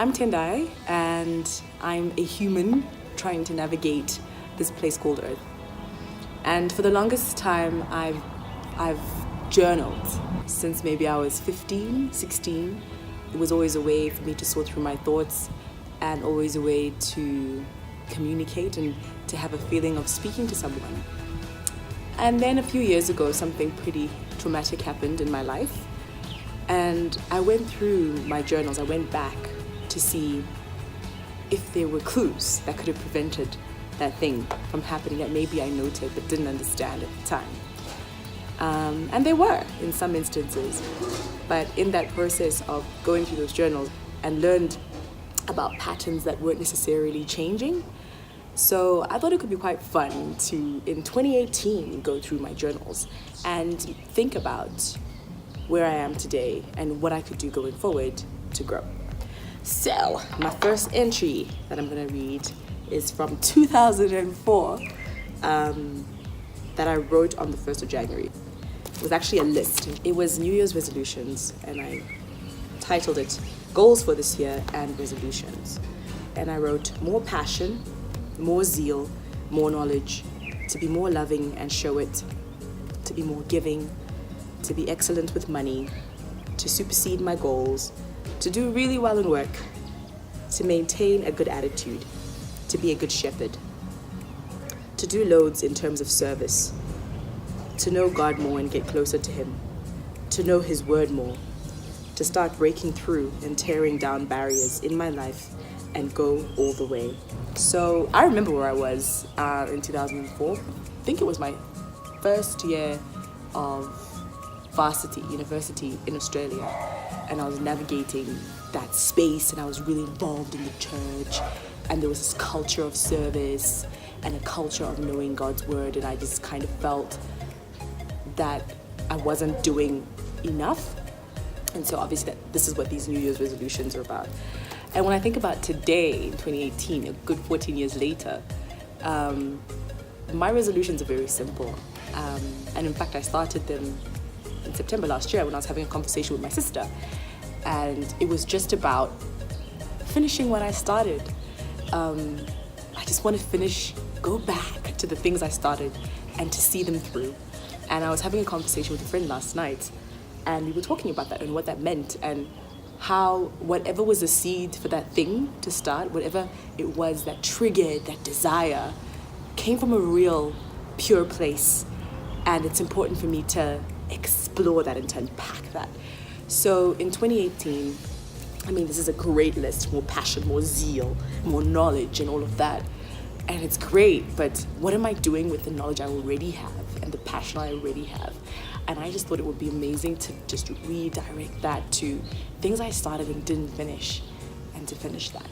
I'm Tendayi, and I'm a human trying to navigate this place called Earth. And for the longest time, I've journaled since maybe I was 15, 16. It was always a way for me to sort through my thoughts and always a way to communicate and to have a feeling of speaking to someone. And then a few years ago, something pretty traumatic happened in my life. And I went through my journals. I went back to see if there were clues that could have prevented that thing from happening that maybe I noted but didn't understand at the time. And there were in some instances. But in that process of going through those journals, and learned about patterns that weren't necessarily changing. So I thought it could be quite fun to, in 2018, go through my journals and think about where I am today and what I could do going forward to grow. So my first entry that I'm going to read is from 2004 that I wrote on the 1st of January. It was actually a list. It was New Year's resolutions, and I titled it Goals for this year and Resolutions. And I wrote more passion, more zeal, more knowledge, to be more loving and show it, to be more giving, to be excellent with money, to supersede my goals, to do really well in work, to maintain a good attitude, to be a good shepherd, to do loads in terms of service, to know God more and get closer to Him, to know His word more, to start breaking through and tearing down barriers in my life and go all the way. So I remember where I was in 2004. I think it was my first year of varsity, university in Australia, and I was navigating that space, and I was really involved in the church, and there was this culture of service and a culture of knowing God's word, and I just kind of felt that I wasn't doing enough. And so obviously this is what these New Year's resolutions are about. And when I think about today, in 2018, a good 14 years later, my resolutions are very simple. And in fact, I started them in September last year when I was having a conversation with my sister. And it was just about finishing what I started. I just want to go back to the things I started and to see them through. And I was having a conversation with a friend last night, and we were talking about that and what that meant, and how whatever was the seed for that thing to start, whatever it was that triggered that desire, came from a real, pure place. And it's important for me to explore that and to unpack that. So in 2018, this is a great list: more passion, more zeal, more knowledge, and all of that. And it's great, but what am I doing with the knowledge I already have and the passion I already have? And I just thought it would be amazing to just redirect that to things I started and didn't finish, and to finish that.